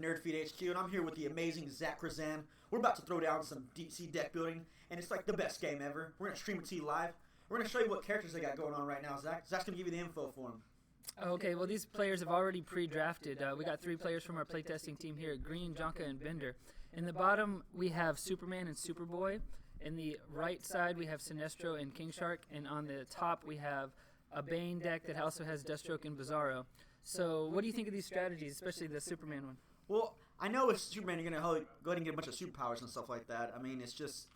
NerdFeed HQ, and I'm here with the amazing Zach Krazan. We're about to throw down some DC deck building, and it's like the best game ever. We're going to stream it to you live. We're going to show you what characters they got going on right now, Zach. Zach's going to give you the info for them. Okay, well, these players have already pre-drafted. We got 3 players from our playtesting team here, Green, Jonka, and Bender. In the bottom, we have Superman and Superboy. In the right side, we have Sinestro and KingShark. And on the top, we have a Bane deck that also has Deathstroke and Bizarro. So what do you think of these strategies, especially the Superman one? Well, I know with Superman, you're going to go ahead and get a bunch of superpowers and stuff like that. I mean, it's just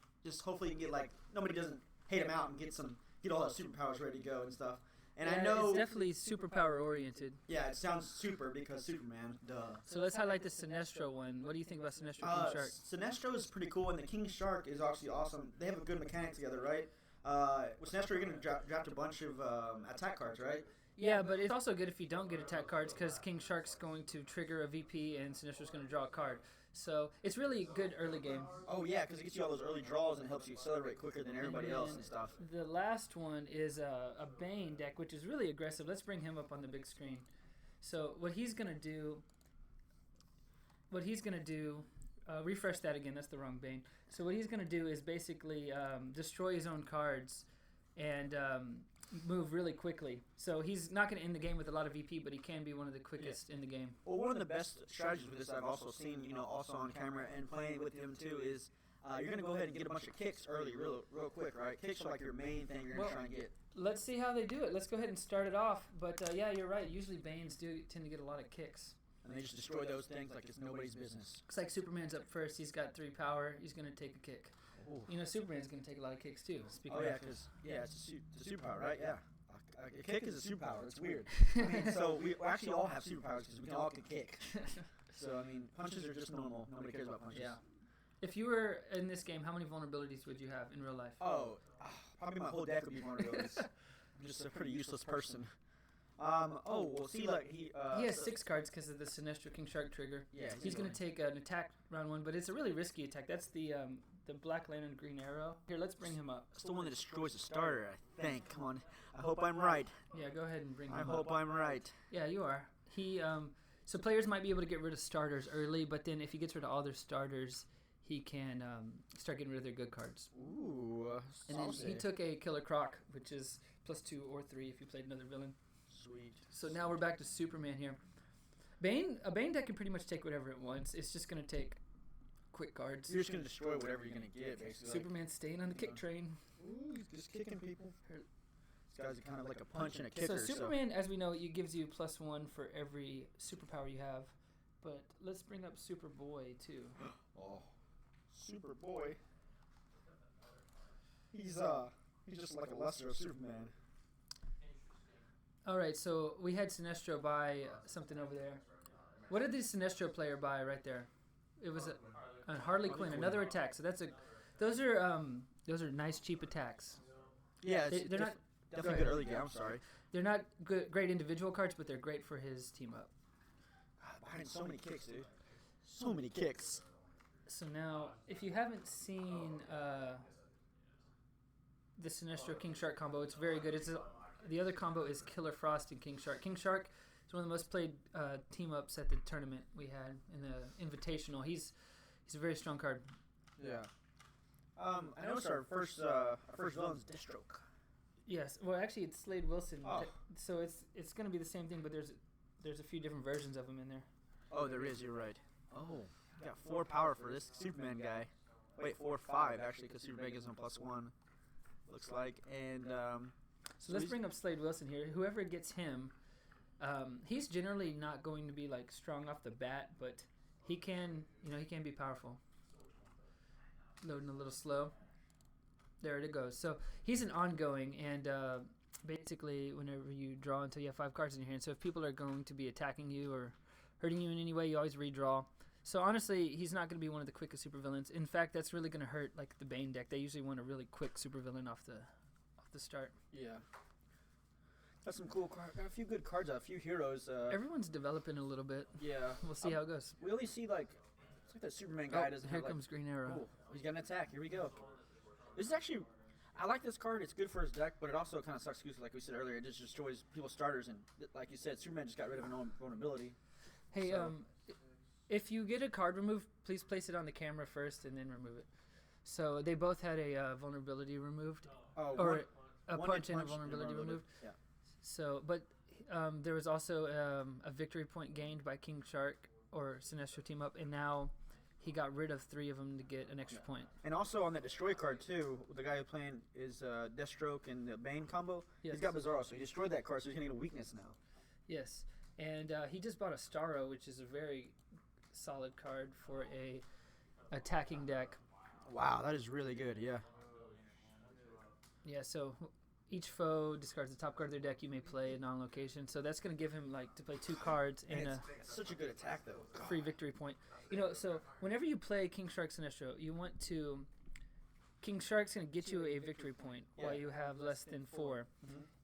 hopefully you can get, like, nobody doesn't hate him out and get all those superpowers ready to go and stuff. And yeah, I know it's definitely superpower oriented. Yeah, it sounds super because Superman, duh. So let's highlight the Sinestro one. What do you think about Sinestro KingShark? Sinestro is pretty cool, and the KingShark is actually awesome. They have a good mechanic together, right? With Sinestro, you're going to draft a bunch of attack cards, right? Yeah, but it's also good if you don't get attack cards because KingShark's going to trigger a VP and Sinestro's going to draw a card. So it's really good early game. Oh, yeah, because it gets you all those early draws and helps you accelerate quicker than everybody else and stuff. The last one is a Bane deck, which is really aggressive. Let's bring him up on the big screen. So what he's going to do, refresh that again, that's the wrong Bane. So what he's going to do is basically destroy his own cards and move really quickly. So he's not going to end the game with a lot of VP, but he can be one of the quickest in the game. Well, one of the best strategies with this I've also seen, also on camera and playing with him too, is you're going to go ahead and get a bunch of kicks early, real quick, right? Kicks are like your main thing you're going to try and get. Let's see how they do it. Let's go ahead and start it off. But yeah, you're right. Usually Banes do tend to get a lot of kicks. And they just destroy those things like it's nobody's business. Looks like Superman's up first. He's got 3 power. He's going to take a kick. Ooh. Superman's going to take a lot of kicks too. Oh yeah, because it's a superpower, right? Yeah. A kick is a superpower. It's weird. I mean, so we actually all have superpowers because we can all kick. So I mean, punches are just normal. Nobody cares about punches. Yeah. If you were in this game, how many vulnerabilities would you have in real life? Oh, probably my whole deck would be vulnerabilities. I'm just a pretty useless person. Well, see, like he has 6 cards because of the Sinestro KingShark trigger. Yeah, he's going to take an attack round 1, but it's a really risky attack. That's the Black Lantern Green Arrow. Here, let's bring him up. It's the one that destroys the starter, I think. Come on, I hope I'm right. Yeah, go ahead and bring him up. I hope I'm right. Yeah, you are. So players might be able to get rid of starters early, but then if he gets rid of all their starters, he can start getting rid of their good cards. Ooh. And then he took a Killer Croc, which is +2 or 3 if you played another villain. Sweet. So now we're back to Superman here. A Bane deck can pretty much take whatever it wants. It's just going to take quick cards. You're just going to destroy whatever you're going to get, basically. Superman's staying on the kick train. Ooh, he's just kicking people. These guys are kind of like a punch and a kicker. So Superman, as we know, it gives you +1 for every superpower you have. But let's bring up Superboy, too. Oh, Superboy. He's just like a lesser of Superman. All right, so we had Sinestro buy something over there. What did the Sinestro player buy right there? It was a Harley Quinn, another attack. So those are nice cheap attacks. Yeah, they're not definitely good early game. I'm sorry. They're not great individual cards, but they're great for his team up. Behind so many kicks, dude. So many kicks. So now, if you haven't seen the Sinestro KingShark combo, it's very good. The other combo is Killer Frost and KingShark. KingShark is one of the most played team-ups at the tournament we had in the Invitational. He's a very strong card. Yeah. I noticed our first villain's Deathstroke. Yes. Well, actually, it's Slade Wilson. Oh. So it's going to be the same thing, but there's a few different versions of him in there. Oh, there is. You're right. Oh, got 4 power for this Superman guy. Wait, 4 or 5, actually, because Superman gives him +1, looks like. And... So let's bring up Slade Wilson here. Whoever gets him, he's generally not going to be like strong off the bat, but he can be powerful. Loading a little slow. There it goes. So he's an ongoing, and basically whenever you draw until you have 5 cards in your hand. So if people are going to be attacking you or hurting you in any way, you always redraw. So honestly, he's not going to be one of the quickest supervillains. In fact, that's really going to hurt like the Bane deck. They usually want a really quick supervillain off the start. Yeah. Got some cool cards. Got a few good cards out. A few heroes. Everyone's developing a little bit. Yeah. We'll see how it goes. We only see it's like that Superman guy doesn't here have comes Green Arrow. Oh, he's got an attack. Here we go. This is actually, I like this card. It's good for his deck, but it also kind of sucks because, like we said earlier, it just destroys people's starters. And like you said, Superman just got rid of an vulnerability. Hey, If you get a card removed, please place it on the camera first and then remove it. So they both had a vulnerability removed, or a punch and a vulnerability removed. Yeah. So, but there was also a victory point gained by KingShark or Sinestro team up, and now he got rid of 3 of them to get an extra point. And also on that destroy card too, the guy who's playing is Deathstroke and the Bane combo. Yes. He's got Bizarro, so he destroyed that card, so he's gonna get a weakness now. Yes, and he just bought a Starro, which is a very solid card for a attacking deck. Wow, that is really good. Yeah. Yeah, so each foe discards the top card of their deck you may play in non-location. So that's going to give him like to play 2 cards and it's such a good attack though. Free victory point. You know, so whenever you play KingShark Sinestro, you want to KingShark's going to get you a victory point while you have less than 4.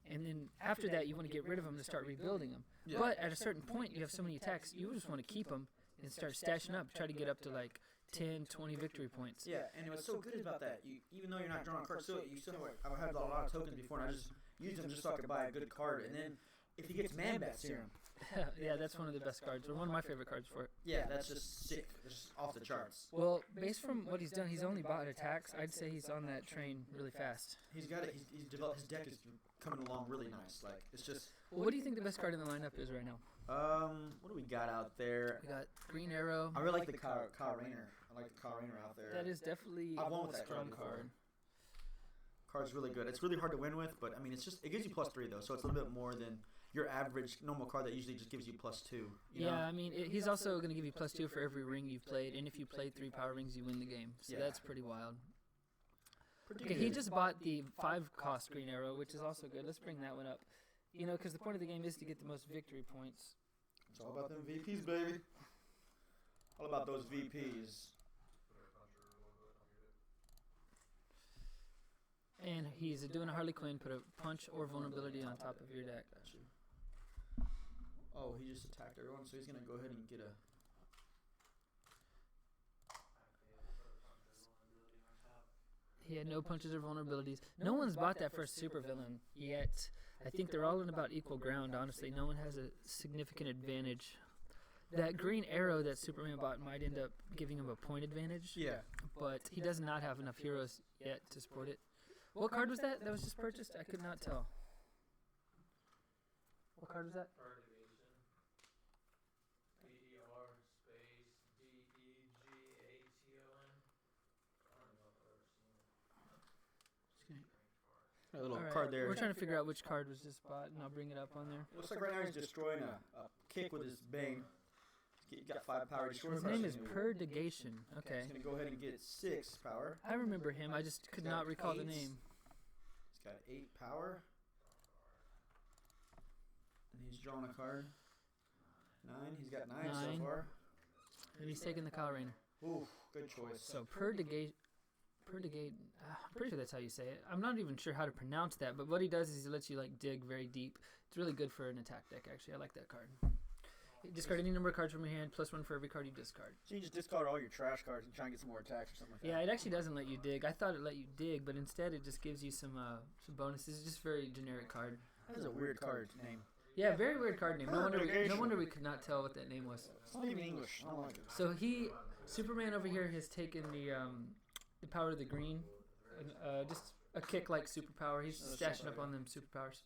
And then after that, you want to get rid of them to start rebuilding them. Yeah. But at a certain point, you have so many attacks, you just want to keep them and start stashing up, try to get up to like 10, 20 victory points. Yeah, and what's so good about that, even though you're not drawing cards, you still have, I've had a lot of tokens before, and I just use them just so I can buy a good card. And then if he gets Man-Bat Serum, yeah, that's one of the best cards, or one of my favorite cards for it. yeah, that's just sick. It's just off the charts. Well, based from what he's done, he's only bought attacks. I'd say he's on that train really fast. He's got it. He's developed. His deck is coming along really nice. Like it's just. Well, what do you think the best card in the lineup is right now? What do we got out there? We got Green Arrow. I really like the Kyle Rayner. I like the Kyle Rayner out there. That is definitely I've won a with that strong card card. Card's really good. It's really hard to win with, but I mean, it gives you +3 though, so it's a little bit more than your average normal card that usually just gives you +2. You know? I mean, he's also going to give you +2 for every ring you've played, and if you played 3 power rings, you win the game. So that's pretty wild. Okay, he just bought the 5-cost Green Arrow, which is also good. Let's bring that one up. You know, because the point of the game is to get the most victory points. It's all about them VPs, baby. All about those VPs. And he's doing a Harley Quinn, put a punch or vulnerability on top of your deck. Oh, he just attacked everyone, so he's going to go ahead and get a... He had no punches or vulnerabilities. No one's bought that first supervillain yet. I think they're all in about equal ground, honestly. No one has a significant advantage. That Green Arrow that Superman bought might end up giving him a point advantage. Yeah. But he does not have enough heroes yet to support it. What card was that was just purchased? I could not tell. What card was that? A little card there. We're trying to figure out which card was just bought, and I'll bring it up on there. Looks like right now he's destroying a kick with his Bane. He got 5 power. His name is Purgation. Okay. He's going to go ahead and get 6 power. I remember him. I just could not recall the name. He's got 8 power. And he's drawing a card. 9. He's got 9 so far. And he's taking the Kyle Rayner. Ooh, good choice. So Purgate, I'm pretty sure that's how you say it. I'm not even sure how to pronounce that, but what he does is he lets you like dig very deep. It's really good for an attack deck, actually. I like that card. You discard any number of cards from your hand, +1 for every card you discard. So you just discard all your trash cards and try and get some more attacks or something like that? Yeah, it actually doesn't let you dig. I thought it let you dig, but instead it just gives you some bonuses. It's just a very generic card. That is a weird card name. Yeah, very weird card name. No wonder we could not tell what that name was. It's not even English. I don't like it. So Superman over here has taken the power of the green, just a kick like superpower. He's stashing up on them superpowers.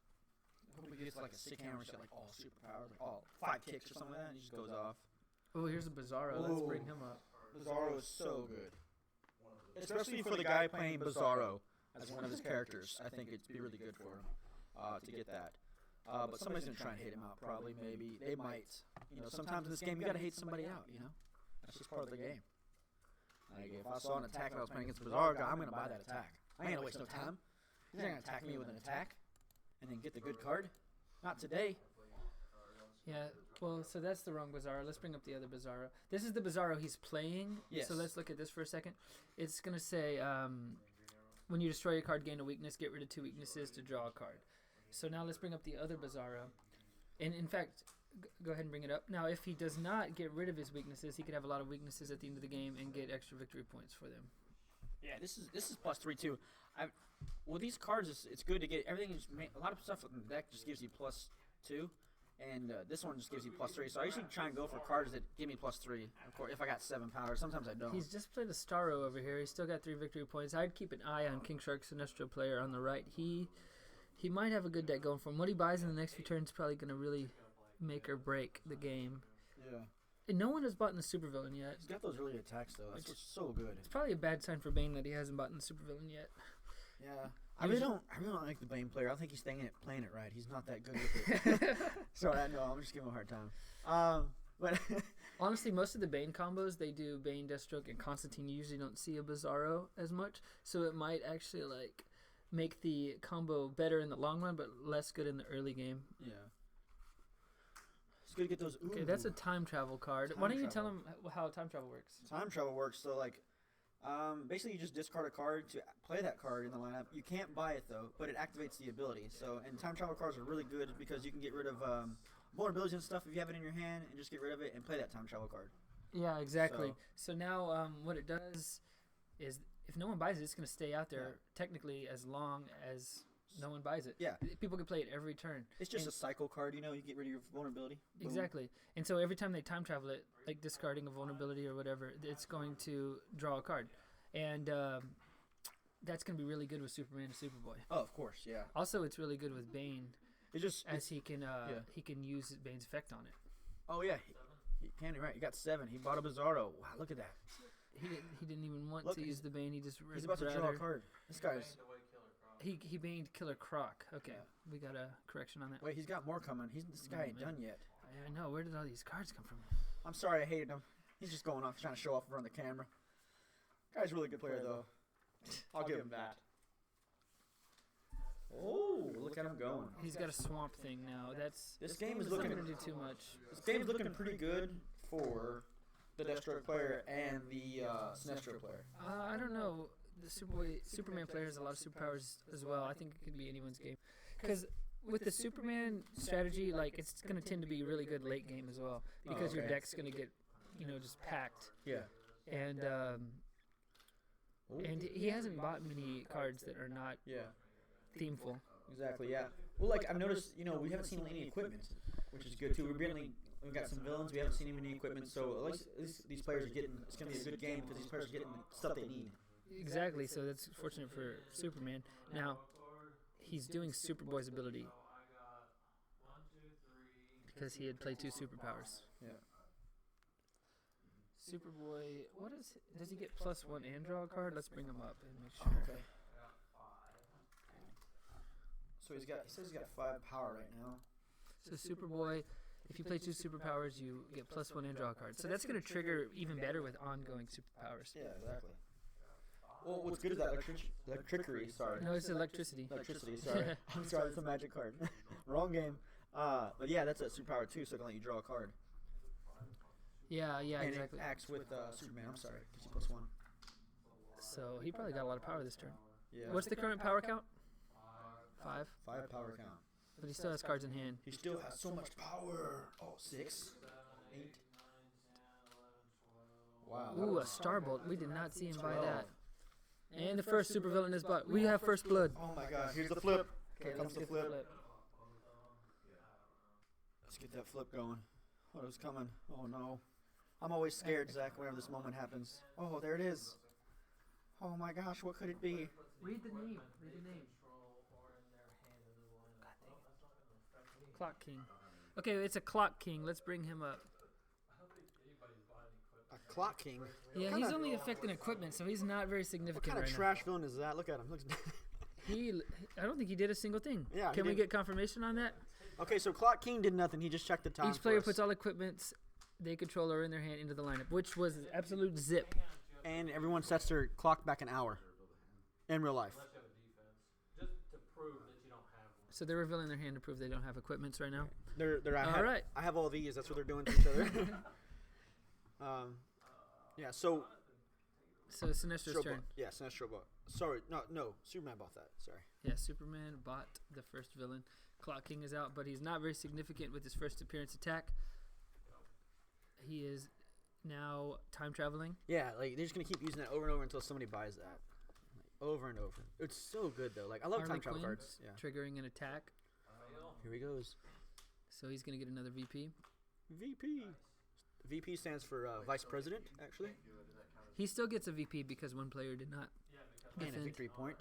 I hope he gets like a sick hammer. He's got like all superpowers, like all 5 kicks or something like that, and he just goes off. Oh, here's a Bizarro. Let's bring him up. Bizarro is so good, especially for the guy playing Bizarro as one of his characters. I think it'd be really good for him to get that. But somebody's gonna try and hit him out. Probably, maybe they might. You know, sometimes in this game you gotta hate somebody out. You know, that's just part of the game. Like if I saw an attack and I was playing against a Bizarro guy, I'm gonna buy that attack. I ain't gonna waste no time. He's not gonna attack me with an attack and then get the good card. Not today. Yeah, well, so that's the wrong Bizarro. Let's bring up the other Bizarro. This is the Bizarro he's playing. Yes. So let's look at this for a second. It's going to say, when you destroy a card, gain a weakness, get rid of 2 weaknesses to draw a card. So now let's bring up the other Bizarro. And in fact, go ahead and bring it up. Now, if he does not get rid of his weaknesses, he could have a lot of weaknesses at the end of the game and get extra victory points for them. Yeah, this is +3 too. Well, these cards, it's good to get everything. A lot of stuff in the deck just gives you +2, And this one just gives you +3. So I usually try and go for cards that give me +3. Of course, if I got 7 power, sometimes I don't. He's just played a Starro over here. He's still got 3 victory points. I'd keep an eye on KingShark Sinestro player on the right. He might have a good deck going for him. What he buys in the next few turns is probably going to really make or break the game. Yeah. And no one has bought in the supervillain yet. He's got those early attacks, though. That's what's so good. It's probably a bad sign for Bane that he hasn't bought in the supervillain yet. Yeah. I really don't like the Bane player. I don't think he's playing it right. He's not that good with it. Sorry, I know. I'm just giving him a hard time. But honestly, most of the Bane combos, they do Bane, Deathstroke, and Constantine. You usually don't see a Bizarro as much, so it might actually like make the combo better in the long run, but less good in the early game. Yeah. It's good to get those. Ooh. Okay, that's a time travel card. Why don't you tell him how time travel works? Time travel works. So like, basically you just discard a card to play that card in the lineup. You can't buy it though, but it activates the ability. So and time travel cards are really good because you can get rid of vulnerabilities and stuff if you have it in your hand and just get rid of it and play that time travel card. Yeah, exactly. So now what it does is if no one buys it, it's going to stay out there technically as long as no one buys it. Yeah. People can play it every turn. It's just a cycle card, you get rid of your vulnerability. Boom. Exactly. And so every time they time travel it, like discarding a vulnerability or whatever, it's going to draw a card. And that's going to be really good with Superman and Superboy. Oh, of course, yeah. Also, it's really good with Bane. He can use Bane's effect on it. Oh, yeah. He can, right. He got 7. He bought a Bizarro. Wow, look at that. He didn't even want to use the Bane. He just he's about to draw a card. This guy's... He baned Killer Croc. Okay, we got a correction on that. Wait, he's got more coming. This guy ain't done yet. I know. Where did all these cards come from? I'm sorry, I hated him. He's just going off trying to show off in front of the camera. Guy's a really good player, though. I'll give him that. Oh, look at him going. He's got a swamp thing now. This game is looking not gonna do too much. This game's looking pretty good for the Deathstroke player and the Sinestro player. I don't know. The Superman player has a lot of superpowers as well. I think it could be anyone's game. Because with the Superman strategy, like it's going to tend to be really good late game as well. Because your deck's going to get, just packed. Yeah. And he hasn't bought many cards that are not themeful. Exactly, yeah. Well, like I've noticed, we haven't seen any equipment, which is good too. We've got some villains. We haven't seen any equipment, so at least these players are getting. It's going to be a good game because these players are getting the stuff they need. Exactly, so that's fortunate for Superman. Now, he's doing Superboy's ability because he had played 2 superpowers. Yeah. Superboy, does he get +1 and draw a card? Let's bring him up and make sure. Okay. So he says he's got 5 power right now. So Superboy, if you play 2 superpowers, you get +1 and draw a card. So that's going to trigger even better with ongoing superpowers. Yeah, exactly. Well, what's good is that electricity, sorry. No, it's electricity. Electricity, sorry. I'm sorry, that's a magic card. Wrong game. But yeah, that's a superpower too, so it can let you draw a card. Yeah, and exactly. It acts with Superman, I'm sorry. Gives you +1. So he probably got a lot of power this turn. Yeah. What's the current power count? 5? 5 power count. But he still has cards in hand. He still has so much power. Oh, 6, 8. Wow. Ooh, a Starbolt. We did not see him buy that. And the first supervillain is bought. We have first blood. Oh my gosh, here's the flip. Here comes the flip. Let's get that flip going. What is coming? Oh no. I'm always scared, Zach, whenever this moment happens. Oh, there it is. Oh my gosh, what could it be? Read the name. Clock King. Okay, it's a Clock King. Let's bring him up. A Clock King? Yeah, he's only affecting equipment, so he's not very significant right now. What kind of trash villain is that? Look at him. I don't think he did a single thing. Yeah. Can we get confirmation on that? Okay, so Clock King did nothing. He just checked the time. Each player puts all equipments they control or in their hand into the lineup, which was an absolute zip. And everyone sets their clock back an hour in real life. So they're revealing their hand to prove they don't have equipments right now. They're all right. I have all these. That's what they're doing to each other. Yeah. So Sinestro's turn. Yeah, Sinestro bought. Sorry, no. Superman bought that. Sorry. Yeah, Superman bought the first villain. Clock King is out, but he's not very significant with his first appearance attack. He is now time traveling. Yeah, like they're just gonna keep using that over and over until somebody buys that. Like, over and over. It's so good though. Like I love time travel cards. Yeah. Triggering an attack. Here he goes. So he's going to get another VP. VP. VP stands for Vice President, actually. He still gets a VP because one player did not. And a victory point.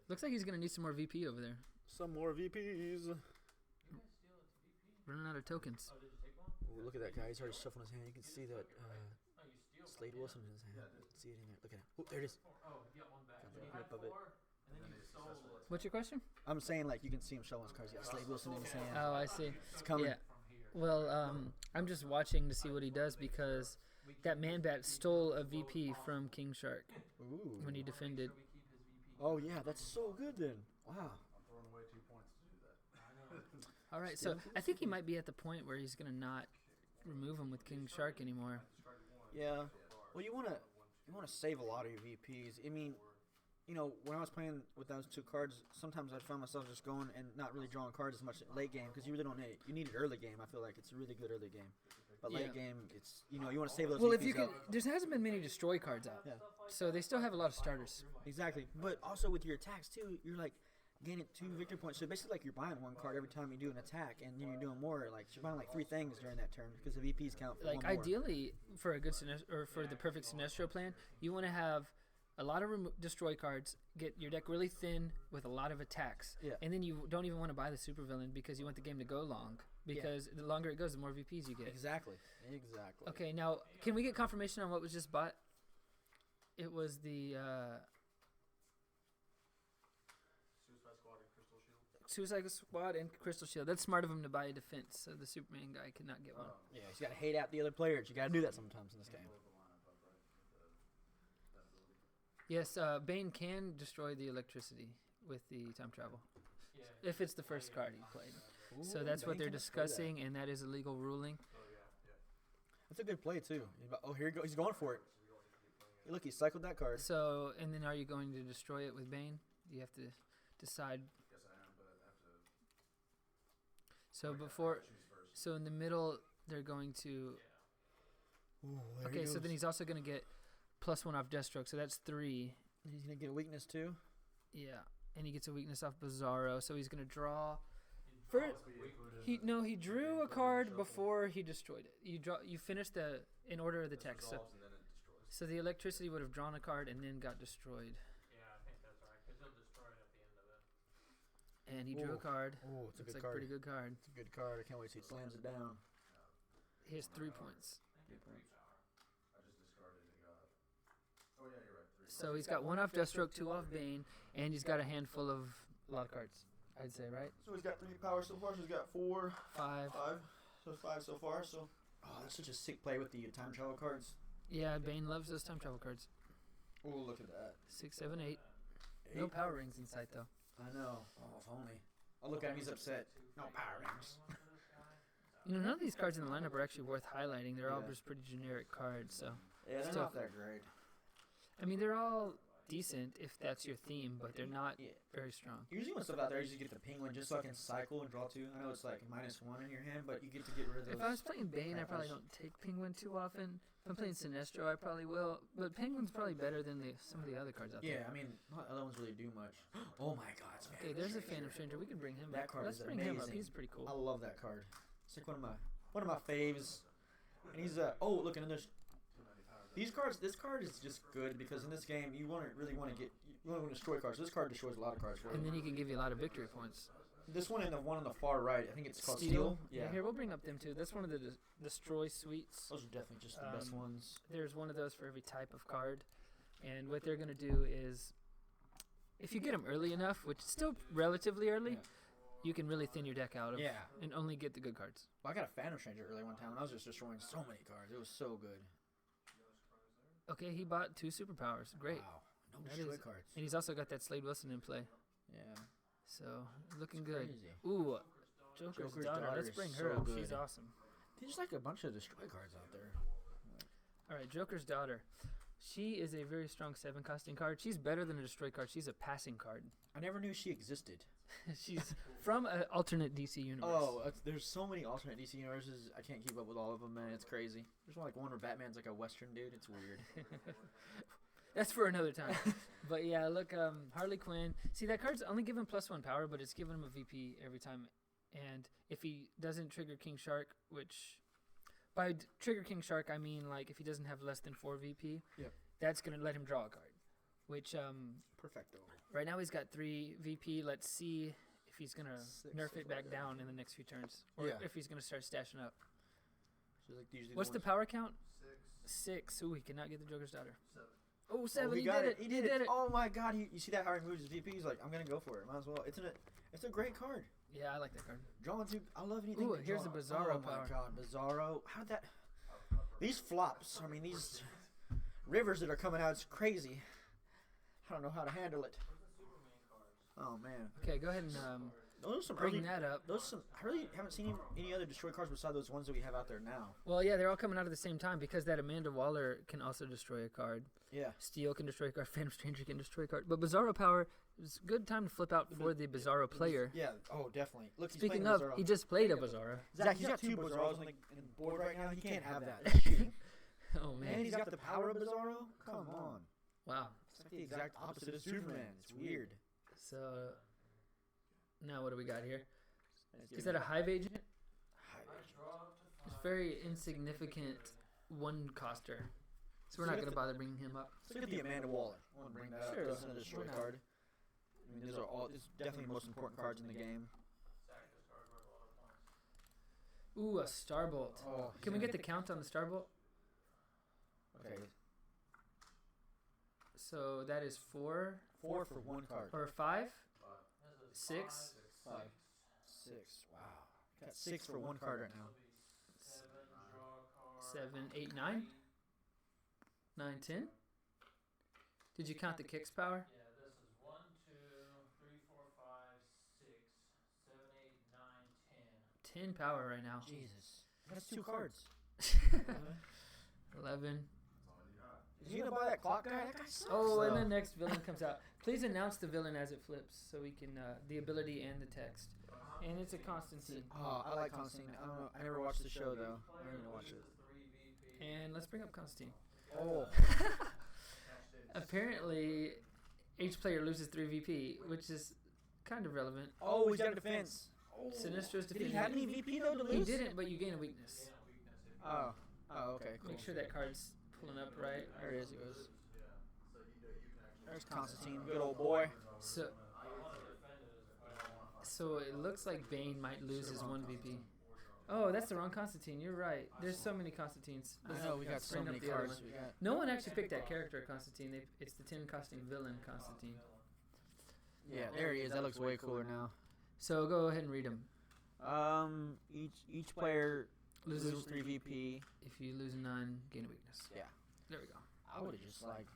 Looks like he's going to need some more VP over there. Some more VPs. Running out of tokens. Ooh, look at that guy. He's already shuffling his hand. You can see that Slade Wilson in his hand. You can see it in there. Look at it. Oh, there it is. Grip of it. What's your question? I'm saying, like, you can see him shuffling his cards. He's got Slade Wilson in his hand. Oh, I see. It's coming. Yeah. Well, I'm just watching to see what he does because that Man-Bat stole a VP from KingShark when he defended. Oh, yeah. That's so good then. Wow. All right, so I think he might be at the point where he's going to not remove him with KingShark anymore. Yeah. Well, you want to save a lot of your VPs. I mean, you know, when I was playing with those two cards, sometimes I found myself just going and not really drawing cards as much late game because you really don't need it. You need it early game. I feel like it's a really good early game. But late game, it's, you know, you want to save those VPs. Well, if you can, there hasn't been many destroy cards out. Yeah. So they still have a lot of starters. Exactly. But also with your attacks, too, you're like gaining 2 victory points. So basically, like, you're buying 1 card every time you do an attack, and then you're doing more. Like, you're buying, like, 3 things during that turn because the VPs count for like, 1 more. ideally, for a good or for the perfect Sinestro plan, you want to have a lot of destroy cards, get your deck really thin with a lot of attacks. Yeah. And then you don't even want to buy the supervillain because you want the game to go long. Because the longer it goes, the more VPs you get. Exactly. Okay, now, can we get confirmation on what was just bought? It was the Suicide Squad and Crystal Shield. That's smart of him to buy a defense, so the Superman guy could not get one. Yeah, he's got to hate out the other players. You got to do that sometimes in this game. Yes, Bane can destroy the electricity with the time travel. If it's the first card he played. Ooh, So that's what Bane they're can destroy discussing, and that is a legal ruling. That's a good play, too. Oh, here he goes. He's going for it. Hey, look, he cycled that card. So, and then are you going to destroy it with Bane? You have to decide. So in the middle, they're going to. Ooh, there Okay, he so goes. then he's also going to get +1 off Deathstroke, so that's 3. He's going to get a weakness, too. Yeah, and he gets a weakness off Bizarro, so he's going to draw. He drew a card before he destroyed it. You finished in order of the text. So the electricity would have drawn a card and then got destroyed. Yeah, I think that's right, because he'll destroy it at the end of it. And he drew a card. Oh, it's a good Looks like card. a pretty good card. It's a good card. I can't wait till he slams it down. He has 3 points. So he's got 1 off Deathstroke, 2 off Bane, and he's got a handful of a lot of cards, I'd say, right? So he's got 3 power so far. So he's got 4, 5. 5. So 5 so far. So that's such a sick play with the time travel cards. Yeah, Bane loves those time travel cards. Oh, look at that. 6, 7, 8. No power rings in sight, though. I know. Oh, if only. Oh, look at him. He's upset. No power rings. You know, none of these cards in the lineup are actually worth highlighting. They're all just pretty generic cards, so. Yeah, they're Still- not that great. I mean, they're all decent if that's your theme, but they're not very strong. Usually when stuff out there, I usually get the penguin just so I can cycle and draw 2. I know it's like -1 in your hand, but you get to get rid of those. If I was playing Bane, I probably don't take Penguin too often. If I'm playing Sinestro, I probably will. But Penguin's probably better than some of the other cards out there. Yeah, I mean, not other ones really do much. Oh my God, it's Okay, there's a Phantom Stranger. We can bring him That back. card Let's is bring him up. amazing. He's pretty cool. I love that card. It's like one of my faves. And he's oh, look, and there's these cards. This card is just good because in this game you really want to destroy cards. So this card destroys a lot of cards for And you. then he can give you a lot of victory points. This one and the one on the far right, I think it's called Steel. Steel. Yeah, here, we'll bring up them too. That's one of the destroy suites. Those are definitely just the best ones. There's one of those for every type of card. And what they're going to do is, if you get them early enough, which is still relatively early, you can really thin your deck out of and only get the good cards. Well, I got a Phantom Stranger early one time, and I was just destroying so many cards. It was so good. Okay, he bought 2 superpowers. Great. Wow. No That destroy is- cards. And he's also got that Slade Wilson in play. Yeah. So, looking good. Crazy. Ooh, Joker's daughter. Let's is bring her so up. good. She's awesome. There's like a bunch of destroy cards out there. All right, Joker's daughter. She is a very strong 7 costing card. She's better than a destroy card. She's a passing card. I never knew she existed. She's from an alternate DC universe. Oh, there's so many alternate DC universes. I can't keep up with all of them, man. It's crazy. There's one where Batman's like a Western dude. It's weird. That's for another time. But yeah, look, Harley Quinn. See, that card's only given +1 power, but it's giving him a VP every time And if he doesn't trigger KingShark, which by trigger KingShark I mean like if he doesn't have less than 4 VP, Yep. that's gonna let him draw a card. Which Perfecto. right now he's got 3 VP. Let's see if he's gonna 6 nerf or it back whatever. down in the next few turns, or Yeah. if he's gonna start stashing up. So like usually What's the ones- power count? 6. Ooh, he cannot get the Joker's daughter. 7. he He got did it. He did it. Oh my God! You see that how he moves his VP? He's like, I'm gonna go for it. Might as well. It's a great card. Yeah, I like that card. Drawing two. I love anything. Ooh, to here's draw. the Bizarro Oh power. my God, Bizarro! How did that? These flops. I mean, these rivers that are coming out. It's crazy. I don't know how to handle it. Oh man. Okay, go ahead and Those are some bring early. that up. Those are some. I really haven't seen any other destroy cards besides those ones that we have out there now. Well, yeah, they're all coming out at the same time because that Amanda Waller can also destroy a card. Yeah. Steel can destroy a card. Phantom Stranger can destroy a card. But Bizarro power is a good time to flip out for the Bizarro player. Yeah. Oh, definitely. Look, he's Speaking playing of, Bizarro. he just played a Bizarro. Zach, he's got 2 Bizarros on the board right now. He can't have that. That's cheating. Oh, Man, man. he's got the power of Bizarro. Come on. Wow. It's like the exact opposite of Superman. It's weird. So, now what do we got here? Is that a Hive Agent? It's very insignificant one-coster. So we're not going to bother bringing him up. Let's look at the Amanda Waller. I want to bring that Sure. up. That's another destroy Why not? card. I mean, these are all. It's definitely the most important cards in the game. Ooh, a Starbolt. Oh, Can we get the count on the Starbolt? Okay. So that is 4 4 for 1 card. or 5? 6? 5. 6. Wow. Got 6 for 1 card right now. 7, 8, 9? 9, 10? Did you count the kicks power? Yeah, this is 1, 2, 3, 4, 5, 6, 7, 8, 9, 10. 10 power right now. Jesus. That's 2 cards. 11. Is he gonna buy that clock guy? That guy sucks. Oh, and though. the next villain comes out. Please announce the villain as it flips so we can, the ability and the text. And it's a Constantine. Oh, I like Constantine. I don't know. I never watched the show though. I don't need to watch it. And let's bring up Constantine. Oh. Apparently, each player loses 3 VP, which is kind of relevant. Oh, he's got a defense. Sinestro's Did he defending. have any VP though to He lose? didn't, but you gain a weakness. Oh. Oh, okay. Cool. Make sure that card's pulling up right. There he is. He goes. There's Constantine, good old boy. So it looks like Bane might lose his 1 VP. Oh, that's the wrong Constantine. You're right. There's so many Constantines. I know we got so Bring up many the other cards. one. We got. No one actually picked that character, Constantine. It's the 10 costume villain, Constantine. Yeah, there he is. That looks way cooler now. So go ahead and read them. Each player Loses loses 3 VP. If you lose none, gain a weakness. Yeah. There we go. I would have just like,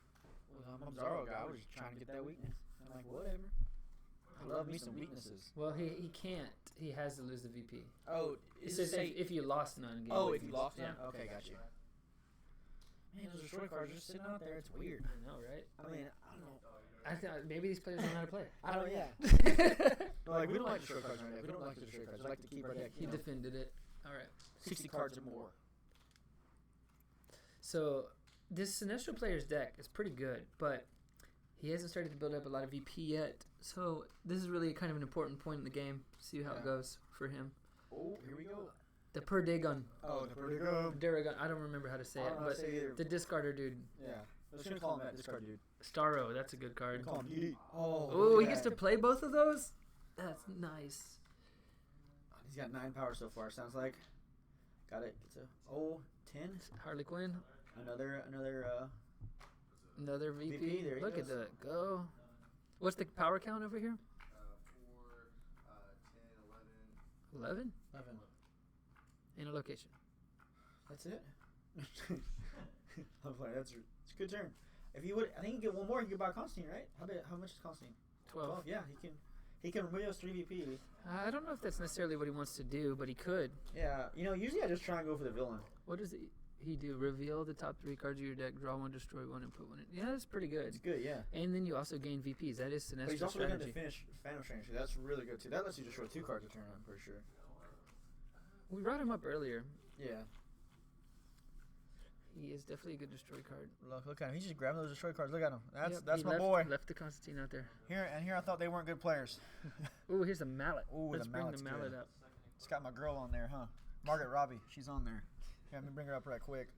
well, I'm a Bizarro guy. I was just trying to get that weakness. I'm like, whatever. I love me some weaknesses. Well, he can't. He has to lose the VP. Oh, It is says it say? if you lost none, gain Oh, a if you weakness. lost Yeah. them. Okay, got you. Man, those destroy cards just sitting out there. It's weird. I know, right? I mean, I don't know. I thought maybe these players don't know how to play. I don't. Yeah. No, like we don't like destroy cards right now. We don't like the destroy cards. We like to keep our deck. He defended it. All right. 60 cards or more. So this Sinestro player's deck is pretty good, but he hasn't started to build up a lot of VP yet. So this is really kind of an important point in the game. See how it Yeah. goes for him. Oh, here we go. The Perdigon. Oh, the Vertigo. Daragon. I don't remember how to say I it, don't know how but to say it either. the discarder dude. Yeah. I was gonna call him that discard dude. Starro. That's a good card. Call him DD. Oh. Oh, look he at gets that. to play both of those? That's nice. He's got 9 power so far. Sounds like. Got it. It's a 10. Harley Quinn. Another Another VP. VP, there he Look at goes. that. Go. What's the power count over here? 4, 10, 11? 11. In a location. That's it. I'm playing. It's a good turn. If you would, I think you get one more. You can buy Constantine, right? How much is Constantine? 12. Yeah, he can remove those 3 VP. I don't know if that's necessarily what he wants to do, but he could. Yeah, usually I just try and go for the villain. What does he do? Reveal the top 3 cards of your deck, draw 1, destroy 1, and put 1 in. Yeah, that's pretty good. It's good, yeah. And then you also gain VPs. That is But he's Sinestro's also looking to strategy. finish Phantom Stranger. That's really good too. That lets you destroy 2 cards a turn. I'm pretty sure. We brought him up earlier. Yeah. He is definitely a good destroy card. Look at him. He's just grabbing those destroy cards. Look at him. Yep, That's he my left, boy. Left the Constantine out there. Here I thought they weren't good players. Ooh, here's a mallet. Ooh, Let's the bring mallet's the mallet good. up. It's got my girl on there, huh? Margaret Robbie. She's on there. Yeah, let me bring her up right quick.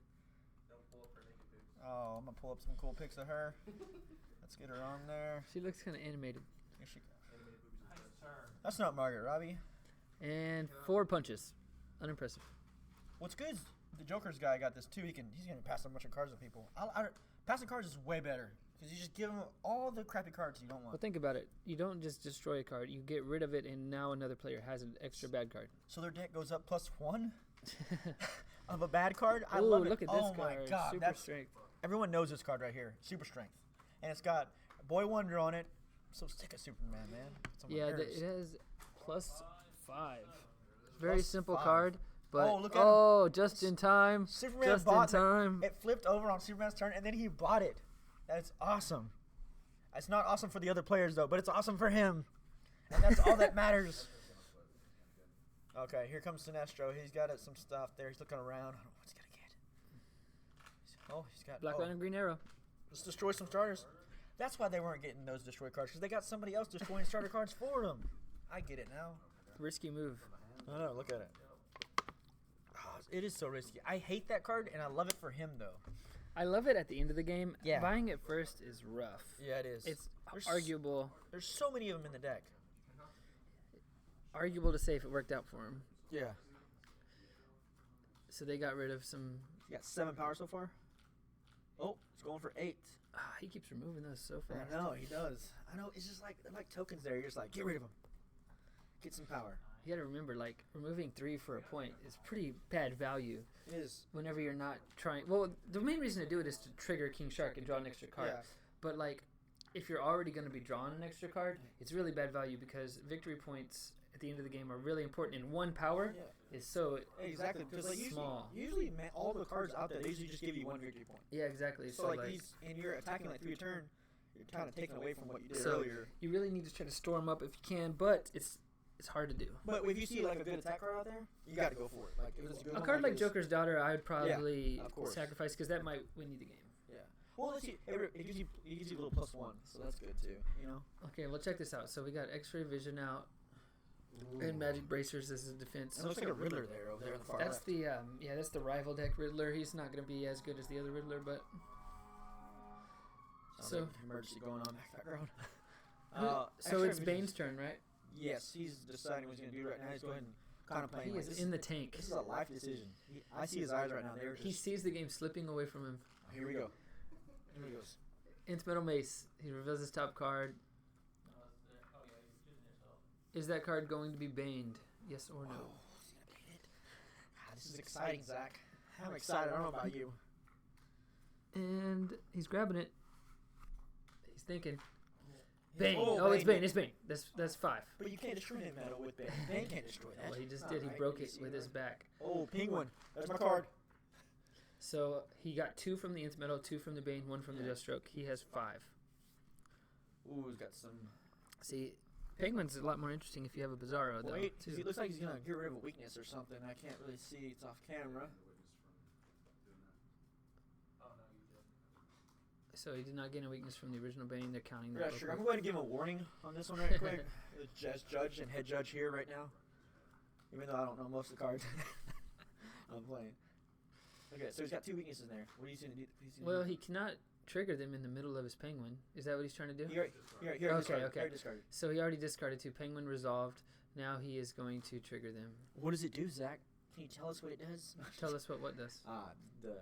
Don't pull up her naked pics. Oh, I'm going to pull up some cool pics of her. Let's get her on there. She looks kind of animated. Here she goes. Animated boobies and Nice stuff. turn. That's not Margaret Robbie. And 4 punches. Unimpressive. What's good is the Joker's guy got this too. He's gonna pass a bunch of cards to people. Passing cards is way better because you just give them all the crappy cards you don't want. Well, think about it. You don't just destroy a card. You get rid of it, and now another player has an extra bad card. So their deck goes up +1 of a bad card. I Ooh, love it. look at this Oh card. my god, Super that's strength. everyone knows this card right here. Super strength, and it's got Boy Wonder on it. I'm so sick of Superman, man. It's on my Yeah, nerves. it has +5. Very Plus simple 5. card, but Oh, look at him. just in time. Superman Just bought in time. It flipped over on Superman's turn, and then he bought it. That's awesome. It's not awesome for the other players though, but it's awesome for him, and that's all that matters. Okay, here comes Sinestro. He's got some stuff there. He's looking around. I don't know what he's gonna get. He's got Black Lantern, Green Arrow. Let's destroy some starters. That's why they weren't getting those destroy cards, because they got somebody else destroying starter cards for them. I get it now. Risky move. No, look at it. Oh, it is so risky. I hate that card, and I love it for him though. I love it at the end of the game. Yeah. Buying it first is rough. Yeah, it is. It's There's arguable so many of them in the deck. to say if it worked out for him. Yeah. So they got rid of some. You got 7 power so far. Oh, he's going for 8. He keeps removing those so fast. I know he does. I know it's just like tokens there. You're just like, get rid of them. Get some power. You got to remember, like, removing 3 for a point is pretty bad value. It is. Whenever you're not trying. Well, the main reason to do it is to trigger KingShark and draw an extra card. Yeah. But like, if you're already going to be drawing an extra card, it's really bad value because victory points at the end of the game are really important. And 1 power is so Exactly, because like small. usually man, all the cards out there, they usually just give you 1 victory point. Yeah, exactly. So like these, and you're attacking like 3 a turn, you're kind of taking away from what you did So earlier. you really need to try to store them up if you can, but it's hard to do. But if you see like a good attack card out there, you got to go for it. Like if it's a good A one, card like this. Joker's Daughter, I'd probably of course. sacrifice because that might win you the game. Yeah. Well, let's see. It gives you a little +1, so that's good too. You know. Okay, well check this out. So we got X-ray vision out and magic bracers as a defense. It looks like a Riddler there over there on the far That's left. that's the rival deck Riddler. He's not going to be as good as the other Riddler, but So emergency going on background. so X-ray it's vision's- Bane's turn, right? Yes, he's deciding what he's going to do right now. He's going kind of playing. He like, is this in the tank. This is a life decision. I see his eyes right now. They're just, He sees the game slipping away from him. here we go. Here he goes. Nth Metal Mace. He reveals his top card. No, that's there. Oh yeah, you're choosing yourself. Is that card going to be baned? Yes or no? Oh, he's going to beat it. This is exciting, Zach. I'm excited. I don't know about you. And he's grabbing it. He's thinking. Bane. Bane. Oh, it's Bane. It's Bane. That's 5. But you can't destroy him metal with Bane. Bane can't destroy that. Well, he just Not did. He right. broke You it see with that? his back. Oh, Penguin. There's my card. So he got 2 from the Nth Metal, 2 from the Bane, 1 from the Deathstroke. He has 5. Ooh, he's got some. See, Penguin's a lot more interesting if you have a Bizarro, though. Wait, too. he looks like he's going to get rid of a weakness or something. I can't really see. It's off camera. Oh no, you didn't. So he did not gain a weakness from the original Bane. They're counting that. Yeah, real sure. I'm quick. going to give him a warning on this one right quick. As judge and head judge here right now. Even though I don't know most of the cards I'm playing. Okay, so he's got 2 weaknesses in there. What are you going to do? Well, he cannot trigger them in the middle of his Penguin. Is that what he's trying to do? Here, Okay. discarded. So he already discarded 2. Penguin resolved. Now he is going to trigger them. What does it do, Zach? Can you tell us what it does? Tell us what does.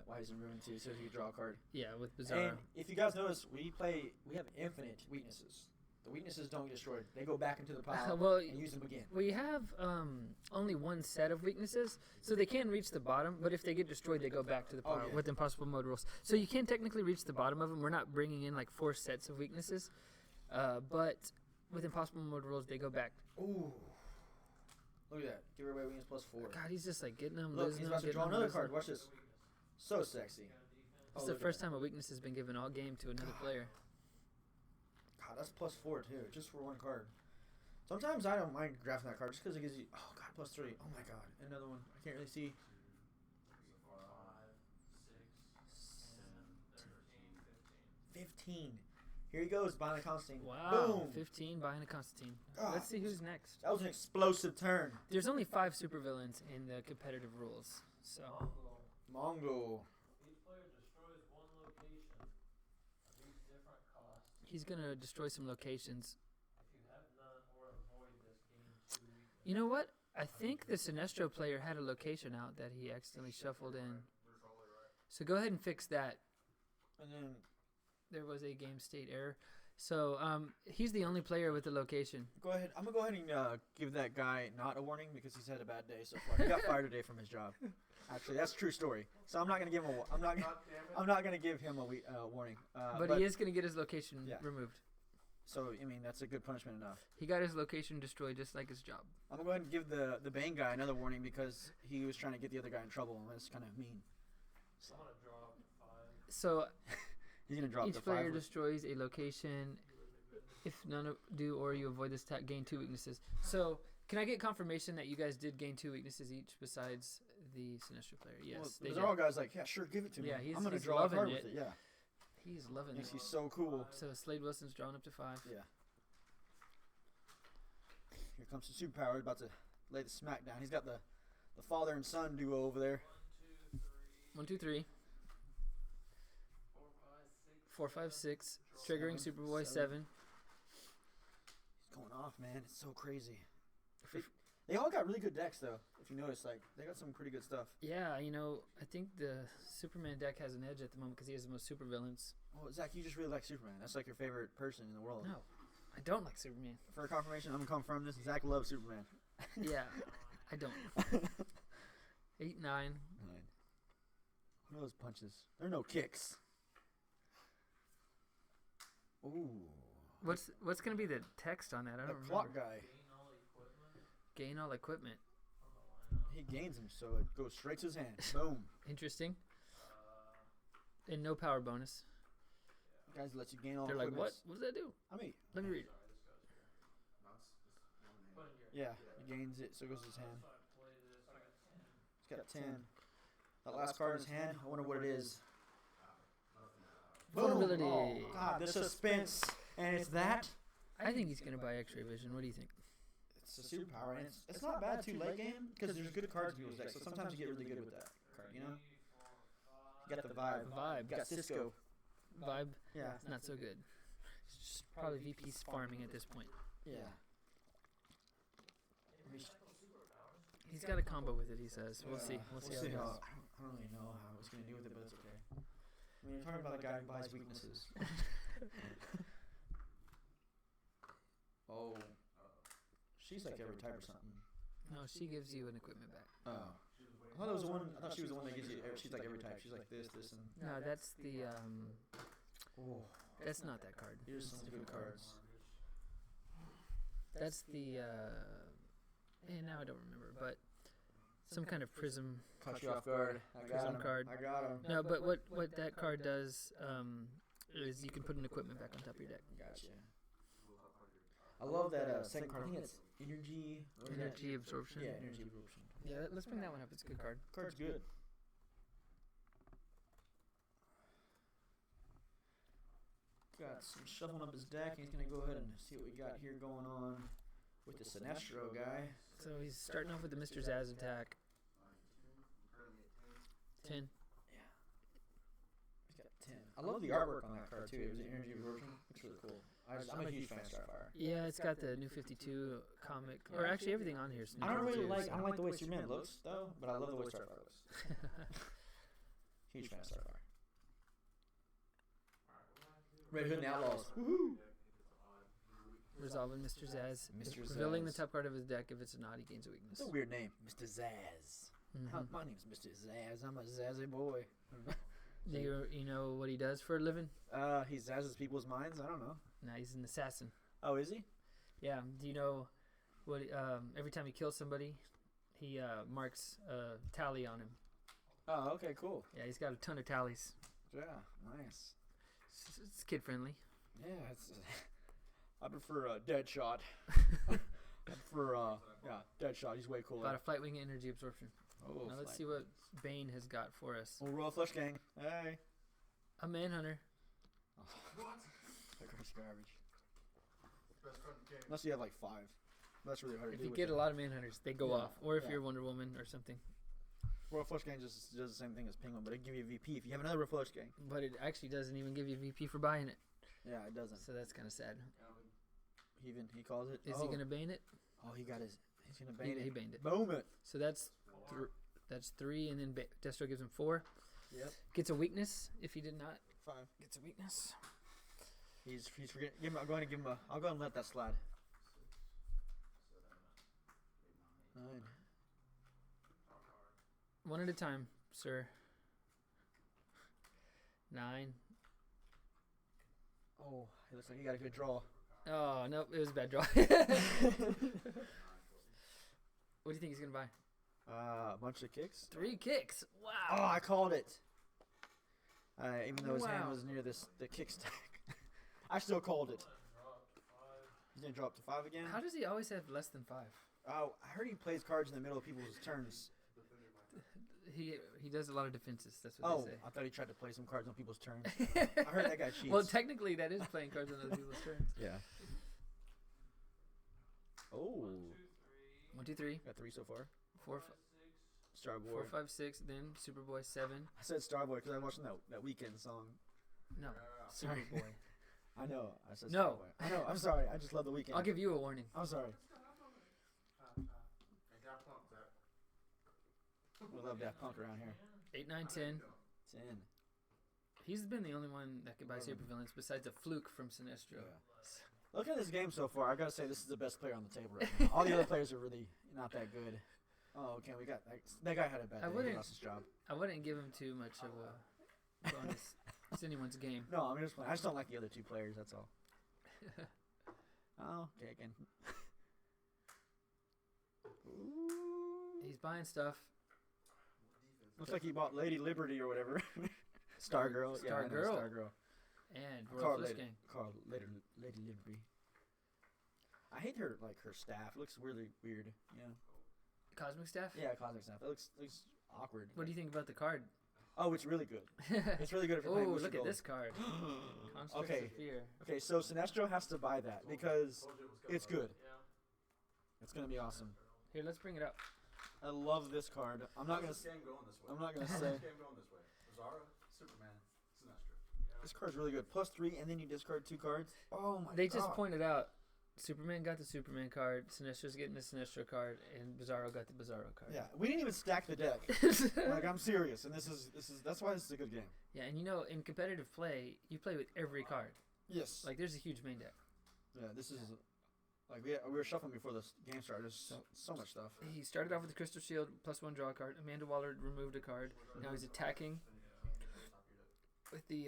Why he's in ruin 2, so you draw a card. Yeah, with Bizarro. And if you guys notice, we have infinite weaknesses. The weaknesses don't get destroyed. They go back into the pile Well, and use them again. We have only 1 set of weaknesses, so they can reach the bottom, but if they get destroyed, they go back to the pile yeah. with impossible mode rules. So you can technically reach the bottom of them. We're not bringing in like 4 sets of weaknesses, but with impossible mode rules, they go back. Ooh. Look at that. Give away weakness +4. God, he's just like getting them, Look, losing he's them, about to getting draw them, another losing card. them. Watch this. So sexy. It's Oh, the look at first that. time a weakness has been given all game to another player. God, that's +4 too, just for 1 card. Sometimes I don't mind drafting that card just because it gives you. Oh God, +3. Oh my God, another one. I can't really see. 5, 6, 10, 13, 15. 15. Here he goes, Bane Constantine. Wow. Boom. 15 buying a Constantine. Ah, Let's see who's next. That was an explosive turn. There's only 5 supervillains in the competitive rules. So Mongo. Each player destroys one location of each different cost. he's going to destroy some locations. If you have none or avoid this, gain 2 weakness. You know what? I think the Sinestro player had a location out that he accidentally shuffled in. So go ahead and fix that. And then There was a game state error. So he's the only player with the location. go ahead. I'm gonna go ahead and give that guy not a warning because he's had a bad day so far. He got fired today from his job. Actually, that's a true story. So I'm not gonna give him a. I'm not gonna give him a warning. But he is going to get his location Yeah. removed. So I mean that's a good punishment enough. He got his location destroyed just like his job. I'm gonna go ahead and give the Bane guy another warning because he was trying to get the other guy in trouble and that's kind of mean. I'm gonna draw up to 5. So He's gonna drop each the player 5. destroys a location. If none do or you avoid this attack, gain 2 weaknesses. So can I get confirmation that you guys did gain 2 weaknesses each besides the Sinestro player? Yes, Well, they the did. Bizarro guy's like, yeah, sure, give it to me. Yeah, he's- I'm gonna he's draw a loving card it. with it. Yeah, He's loving thinks it. he's so cool. So Slade Wilson's drawn up to 5. Yeah. Here comes the superpower, about to lay the smack down. He's got the father and son duo over there. 1, 2, 3, 4, 5, 6. Triggering Superboy 7. He's going off, man. It's so crazy. They all got really good decks, though. If you notice, like they got some pretty good stuff. Yeah, you know, I think the Superman deck has an edge at the moment because he has the most supervillains. Oh, Zach, you just really like Superman. That's like your favorite person in the world. No, I don't like Superman. For confirmation, I'm gonna confirm this. Zach loves Superman. Yeah, I don't. 8, 9. What are those punches? There are no kicks. Ooh. What's gonna be the text on that? I The don't clock remember. guy. Gain all equipment. He gains them, so it goes straight to his hand. Boom. Interesting. And no power bonus. Guys, lets you gain all They're like, equipment. what does that do? I mean, Let me read it. yeah, he gains it, so it goes to his hand. He's got 10. That last card in his hand, I wonder what it is. Vulnerability. Oh, God, the suspense. And it's that. I think he's gonna buy X-ray vision. What do you think? It's a superpower, and it's not bad too late game because there's good cards in people's decks. So sometimes you get really good with that card, you know. You got the vibe. Vibe. You got Cisco. Vibe. Yeah. It's not so good. It's just probably VP's farming at this point. Yeah. He's got a combo with it. He says. We'll see. We'll see how it goes. I don't really know how it's gonna do with it, but it's okay. I mean, you're talking about a guy who buys weaknesses. Oh. She's like every type or something. No, she gives you an equipment back. Oh. I thought it was the one. I thought she was the one that gives you. She's like every type. She's like this, and. No, that's the Oh. that's not that card. Here's some good cards. That's the now I don't remember, but some kind of prism. Caught you off guard. I got Prism him. card. I got him. No, but what that card does is you can put an equipment back on top of your deck. Gotcha. I love that second card. I think it's Energy absorption. Yeah, energy absorption. Yeah, let's bring that one up. It's a good card. Card's good. Got some shuffling up his deck. He's gonna go ahead and see what we got here going on with the Sinestro guy. So he's starting off with the Mr. Zaz attack. 10. Yeah. He's got 10. I love the artwork on that card too. It was the energy absorption. Looks really cool. I'm a huge fan of Starfire. Yeah, it's got the new 52 comic, or actually everything on here is new I don't 52, like so- the way Superman looks though, but I love the way Starfire looks. Huge fan of Starfire. Red Hood and Outlaws. Woohoo! Resolving Mr. Zaz. Mr. Revealing the Zaz. top card of his deck. If it's a odd, he gains a weakness. It's a weird name, Mr. Zaz. Mhm. My name's Mr. Zaz. I'm a zazzy boy. Do you know what he does for a living? He zazzes people's minds. I don't know. Nah, he's an assassin. Oh, is he? Yeah. Do you know what? Every time he kills somebody, he marks a tally on him. Oh, okay, cool. Yeah, he's got a ton of tallies. Yeah, nice. It's kid friendly. Yeah, it's. I prefer Deadshot. I prefer Deadshot. He's way cooler. Got a flight wing energy absorption. Oh, Now let's see what Bane has got for us. Oh, Royal Flush Gang. Hey. A Manhunter. That card's garbage. Best card in the game. Unless you have like 5. That's really hard to If do. you with get it. a lot of Manhunters, they go Yeah, off. Or if yeah. you're Wonder Woman or something. Royal Flush Gang just does the same thing as Penguin, but it give you a VP if you have another Royal Flush Gang. But it actually doesn't even give you VP for buying it. Yeah, it doesn't. So that's kind of sad. He calls it. Is he going to bane it? Oh, he's gonna bane it. He baned it. Boom it. So that's 3, and then Deathstroke gives him 4. Yep. Gets a weakness if he did not. 5. Gets a weakness. He's forgetting. I'm going to give him a. I'll go and let that slide. 9. One at a time, sir. 9. Oh, it looks like he got a good draw. Oh, no, it was a bad draw. What do you think he's going to buy? A bunch of kicks. 3 kicks. Oh, Wow. I called it. Even though his hand Wow. was near the kick stack, I still called it. He's gonna drop to 5 again. How does he always have less than 5? Oh, I heard he plays cards in the middle of people's turns. He does a lot of defenses. That's what Oh, they say. I thought he tried to play some cards on people's turns. I heard that guy cheats. Well, technically, that is playing cards on other people's turns. Yeah. Oh. 1, 2, 3, Got 3 so far. 4, Starboy. 4, 5, 6. Then Superboy 7. I said Starboy because I watched that weekend song. No, Sorry. Superboy. I know. I said No. Starboy. I know. I'm sorry. I just love the weekend. I'll give you a warning. I'm sorry. And got pumped, Zach. We love Daft Punk around here. 8, 9, 10. 10. He's been the only one that can buy supervillains besides a fluke from Sinestro. Look at this game so far. I gotta say this is the best player on the table right now. All the other players are really not that good. Oh, okay. We got that guy had a bad I day. He wouldn't- lost his job. I wouldn't give him too much of a bonus. It's anyone's game. No, I'm just playing. I just don't like the other 2 players. That's all. Oh, okay again. Ooh. He's buying stuff. Looks like he bought Lady Liberty or whatever. Stargirl. Yeah, I know, Stargirl. Stargirl. And Call Royal her Flush Lady, Gang. call her Lady Liberty. I hate her staff. It looks really weird. Yeah. Cosmic Staff? Yeah, cosmic staff. It looks awkward. What do you think about the card? Oh, it's really good. It's really good if you're Oh, playing look Booster at Gold. this card. Constructs Okay. of Fear. Okay, so Sinestro has to buy that because it's good. It's gonna be awesome. Here, let's bring it up. I love this card. I'm not gonna. How's this game going this way? I'm not gonna How's say this game going this way? Bizarro, Superman, Sinestro. this card's really good. +3, and then you discard 2 cards. Oh my god. They just pointed out Superman got the Superman card, Sinestro's getting the Sinestro card, and Bizarro got the Bizarro card. Yeah, we didn't even stack the deck. Like I'm serious, and this is that's why this is a good game. Yeah, and you know, in competitive play, you play with every card. Yes. Like, there's a huge main deck. Yeah, this is like we were shuffling before this game started. There's so much stuff. He started off with the Crystal Shield, +1 draw card. Amanda Waller removed a card. Now he's attacking with the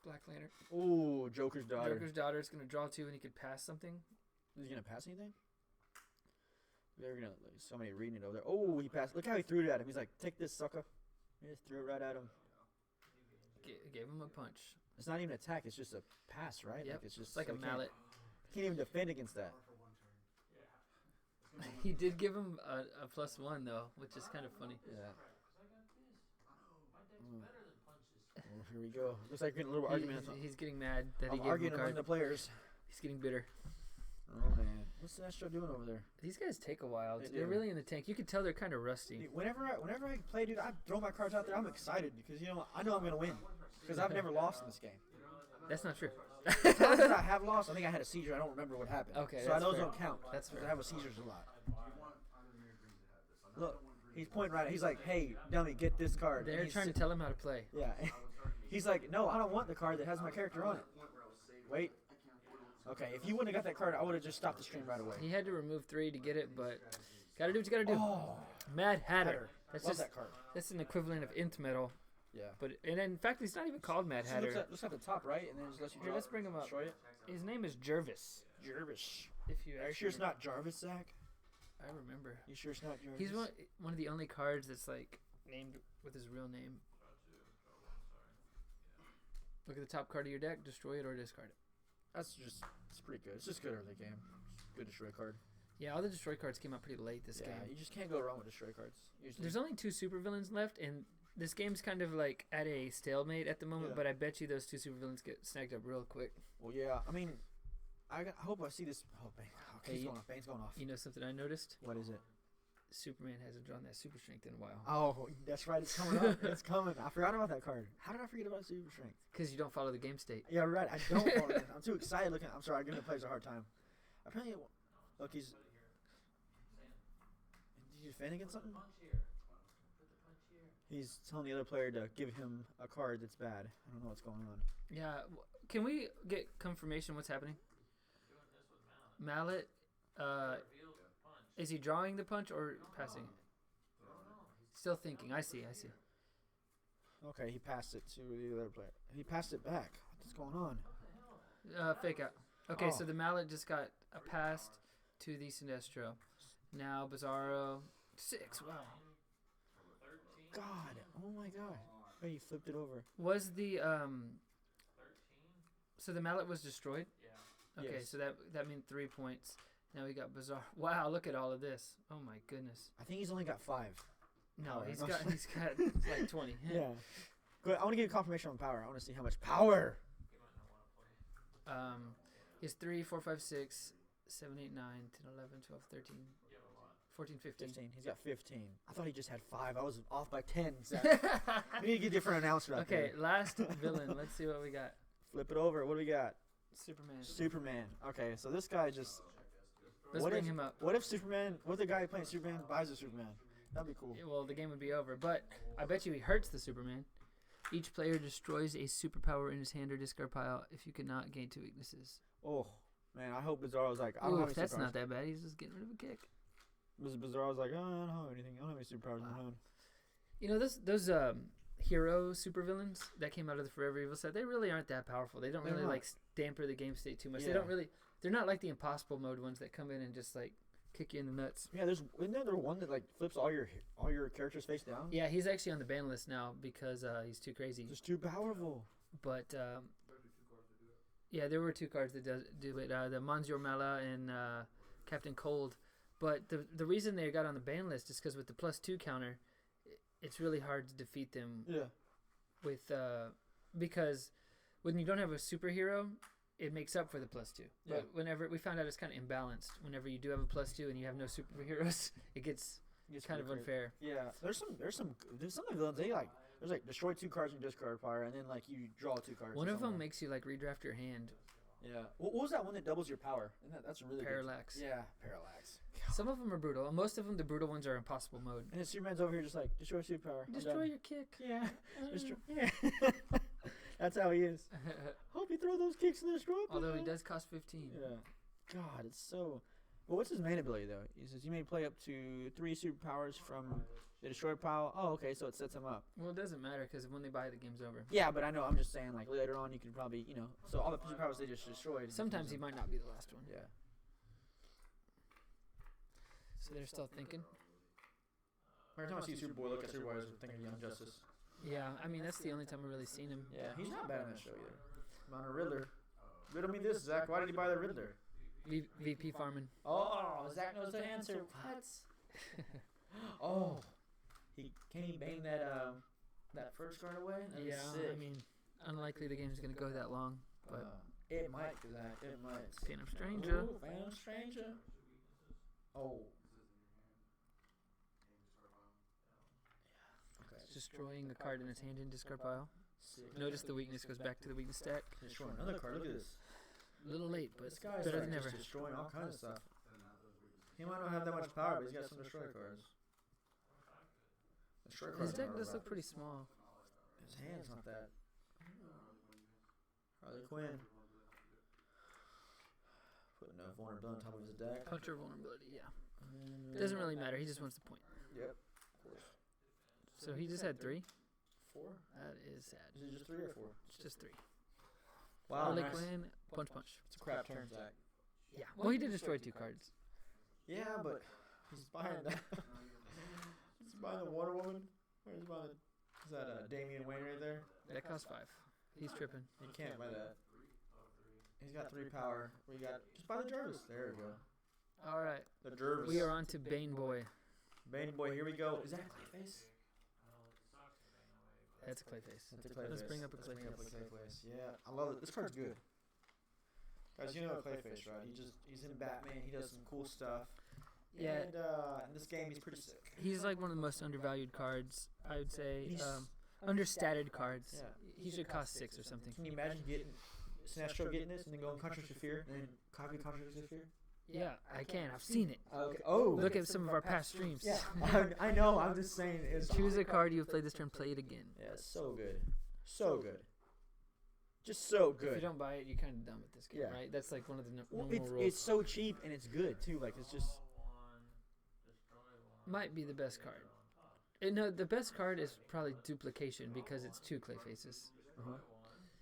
Black Lantern. Ooh, Joker's daughter. Joker's daughter is going to draw 2, and he could pass something. Is he gonna pass anything? They're gonna somebody reading it over there. Oh, he passed. Look how he threw it at him. He's like, "Take this, sucker." He just threw it right at him. Gave him a punch. It's not even an attack. It's just a pass, right? Yep. Like it's just It's like a he can't- mallet. Can't even defend against that. He did give him a +1, though, which is kind of funny. Yeah. My deck's better than punches. Well, here we go. Looks like we're getting a little argument. He's getting mad that he I'm gave him arguing a among card. the players. He's getting bitter. Oh man, what's Sinestro doing over there? These guys take a while. They They're do. really in the tank. You can tell they're kind of rusty. Dude, whenever I play, dude, I throw my cards out there. I'm excited because I know I'm gonna win because I've never lost in this game. That's not true. The times that I have lost, I think I had a seizure. I don't remember what happened. Okay, so that's those fair. don't count. That's because fair. I have a seizures a lot. Look, he's pointing right. He's like, "Hey, dummy, get this card." They're And trying to he's- tell him how to play. Yeah. He's like, "No, I don't want the card that has my character on it." Wait. Okay, if you wouldn't have got that card, I would have just stopped the stream right away. He had to remove 3 to get it, but gotta do what you gotta do. Oh, Mad Hatter. That's love just that card. that's an equivalent of Nth Metal. Yeah. But and in fact, he's not even called Mad So Hatter. looks at the top right, and then just lets you Here, let's bring him up. destroy it. His name is Jervis. Jervis. If you Are you sure it's not Jarvis, Zach? I remember. You sure it's not Jarvis? He's one of the only cards that's like named with his real name. Look at the top card of your deck. Destroy it or discard it. It's pretty good. It's just good early game. Good destroy card. Yeah, all the destroy cards came out pretty late this Yeah, game. you just can't go wrong with destroy cards. Usually. There's only 2 supervillains left, and This game's kind of like at a stalemate at the moment, Yeah. but I bet you those two supervillains get snagged up real quick. Well, yeah. I mean, I hope I see this. Oh, Bane. Okay, Hey, he's going off. Bane's going off. You know something I noticed? What is it? Superman hasn't drawn that super strength in a while. Oh, that's right. It's coming up. It's coming. I forgot about that card. How did I forget about Super Strength? Because you don't follow the game state. Yeah, right. I don't. Follow this. I'm too excited looking. I'm sorry. I'm giving the players a hard time. Apparently, look, he's. Did you defend against something? He's telling the other player to give him a card that's bad. I don't know what's going on. Yeah. Can we get confirmation what's happening? Mallet. Is he drawing the punch or passing? Still thinking. I see. Okay, he passed it to the other player. He passed it back. What's going on? Fake out. Okay, Oh. so the mallet just got passed to the Sinestro. Now Bizarro 6. Wow. God. Oh my God. Oh, he flipped it over. Was the so the mallet was destroyed? Yeah. Okay, Yes. so that means 3 points. Now we got Bizarro. Wow, look at all of this. Oh my goodness. I think he's only got 5. No, Power. he's No. got like 20. Yeah. Good. I want to get confirmation on power. I want to see how much power. He's 3, 4, 5, 6, 7, 8, 9, 10, 11, 12, 13, 14, 15. 15. He's got 15. I thought he just had 5. I was off by 10. Zach. We need to get a different announcer out Okay, there. last villain. Let's see what we got. Flip it over. What do we got? Superman. Superman. Okay, so this guy just. Let's what bring if, him up. What if Superman? What if the guy playing Superman buys a Superman? That'd be cool. Well, the game would be over, but I bet you he hurts the Superman. Each player destroys a superpower in his hand or discard pile if you cannot gain 2 weaknesses. Oh man, I hope Bizarro's like. I don't Ooh, have if any that's superpowers. not that bad. He's just getting rid of a kick. Bizarro's like, oh, I don't have anything. I don't have any superpowers in my hand. You know, those hero supervillains that came out of the Forever Evil set, they really aren't that powerful. They don't They're really not. like damper the game state too much. They Yeah. don't really. They're not like the impossible mode ones that come in and just like kick you in the nuts. Yeah, isn't there one that like flips all your characters face down? Yeah, he's actually on the ban list now because he's too crazy. Just too powerful. But yeah, there were 2 cards that do it. The Monsieur Mala and Captain Cold. But the reason they got on the ban list is because with the +2 counter, it's really hard to defeat them Yeah. with because when you don't have a superhero, it makes up for the +2. Yeah. But whenever we found out it's kind of imbalanced. Whenever you do have a +2 and you have no superheroes, it gets kind of unfair. Yeah, there's some of the villains they like. There's like destroy 2 cards in discard fire, and then like you draw 2 cards. One or of them something. makes you like redraft your hand. Yeah. What was that one that doubles your power? That's really Parallax. Good. Yeah, parallax. Some of them are brutal. Most of them, the brutal ones, are impossible mode. And then Superman's over here just like destroy superpower. I'm Destroy done. your kick. Yeah. Yeah. That's how he is. Hope you throw those kicks in the destroy. Although he pile. does cost 15. Yeah. God, it's so. Well, what's his main ability though? He says you may play up to 3 superpowers from the destroy pile. Oh, okay, so it sets him up. Well, it doesn't matter because when they buy, the game's over. Yeah, but I know. I'm just saying, like later on, you can probably, so all the superpowers they just destroyed. Sometimes he might not be the last one. Yeah. So they're still thinking. Every time I see Superboy, look at Superboy, I was thinking Young Justice. Yeah, I mean that's the only time I've really seen him. Yeah, he's not bad in that show either. I'm on a Riddler. Riddle me this, Zach. Why did he buy the Riddler? VP farming. Oh, Zach knows the answer. What? Oh, can he bang that first card away? That'd be Yeah, sick. I mean, unlikely the game's gonna go that long. But It might, Zach. It might. Phantom Stranger. Ooh, Phantom Stranger. Oh. Okay. Destroying a card in its hand in discard pile. Sick. Notice the weakness goes back to the weakness stack. Destroy another card. Look at this. A little late, but This guy's better like than never. just destroying all kinds of stuff. He might not have that much power, but he's got some destroy cards. Destroy cards His deck are does rough. look pretty small. His hand's not that. Harley Quinn. Putting a vulnerability on top of his deck. Puncher vulnerability, yeah. It doesn't really matter. He just wants the point. Yep. Of course. So he just had 3. 4? That is sad. Is it just 3 or 4? It's just 3. Wow, Harley nice. Quinn, punch. It's a crap turn, Zach. Yeah. Well, he did destroy 2 cards. Yeah, but he's buying that. He's buying the Wonder Woman. Or he's buying the, is that Damian Wayne right there? That costs 5. He's tripping. You can't buy that. He's got 3 power. We got just buy the Jarvis. There we go. All right. The Jarvis. We are on to Bane Boy. Bane Boy. Here we go. Is that Clayface? That's a Clayface. That's a Clayface. Let's bring up a Let's bring up a Clayface. Clayface. Yeah, I love it. This card's good. Guys, you know Clayface, right? He's in Batman. He does some cool stuff. Yeah. And in this game, he's pretty sick. He's like one of the most undervalued cards, I would say. He's- Understated cards. Yeah. He should cost 6 or something. Can you imagine getting Sinestro getting this and then going Contract of Fear and then copy Contract of Fear? Yeah, I can. I've seen it. Okay. Oh, Look at some of our past streams. yeah. I know. I'm just saying. It's Choose a card you've played this turn, play it again. Yeah, it's so good. So good. Just so If you good. don't buy it, you're kind of done with this game, Yeah. right? That's like one of the Well, normal rules. it's so cheap and it's good too. Like it's just. Might be the best card. No, the best card is probably Duplication because it's 2 Clayfaces.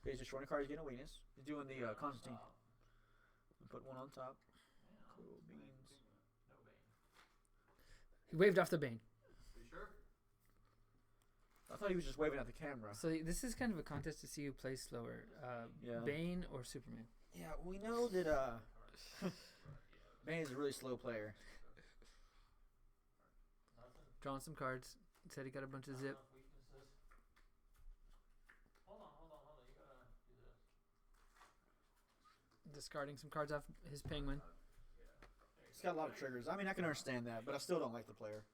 He's destroying a card. He's getting a weakness. He's doing the Constantine. Put one on top. Cool beans. He waved off the Bane. You sure? I thought he was just waving at the camera. So this is kind of a contest to see who plays slower, Yeah. Bane or Superman. Yeah, we know that Bane is a really slow player. Drawing some cards. Said he got a bunch of zip. Hold on. You gotta do this. Discarding some cards off his penguin. He's got a lot of triggers. I mean, I can understand that, but I still don't like the player.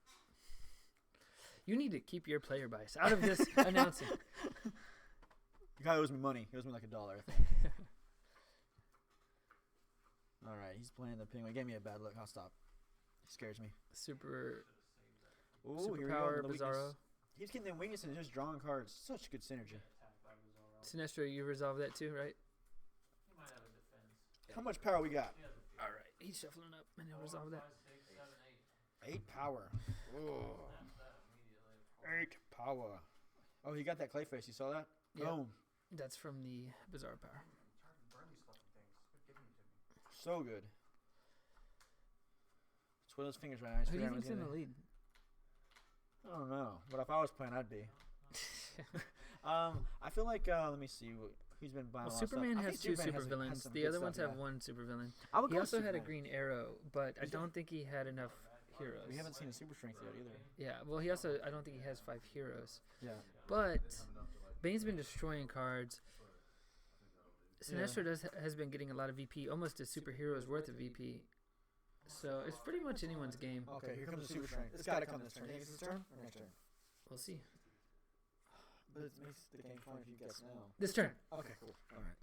You need to keep your player bias out of this announcing. The guy owes me money. He owes me like $1, I think. All right, he's playing the penguin. He gave me a bad look. I'll stop. He scares me. Ooh, here we go, Superpower, the weakness. Bizarro. He's getting the weakness and just drawing cards. Such good synergy. Sinestro, you resolve that too, right? He might have a defense. How much power we got? He has a few. All right. He's shuffling up, and he'll resolve that. 5, 6, 7, 8. 8 power. Oh. Snap that immediately. 8 power. Oh, he got that Clayface. You saw that? Yeah. Boom. That's from the Bizarro power. Trying to burn these fucking things. Quit giving them to me. So good. Twiddle his fingers right now. He's Who do you figuring out think's in what's the lead? I don't know. But if I was playing, I'd be. I feel like, let me see. Who's been buying Well, a lot of Superman stuff. I has think 2 Superman has supervillains. some The good other stuff, ones have yeah. 1 supervillain. I would He go also had a Superman. Green Arrow, but I don't think he had enough heroes. We haven't seen a super strength yet either. Yeah, well, he also, I don't think he has 5 heroes. Yeah. But Bane's been destroying cards. Sinestro has been getting a lot of VP, almost a superhero's worth of VP. So it's pretty much anyone's game. Okay, here comes the super strength. It's got to come this turn. Think it's this turn or next turn? We'll see. But it makes the game fun if you guess now. This turn. Okay, cool. All right.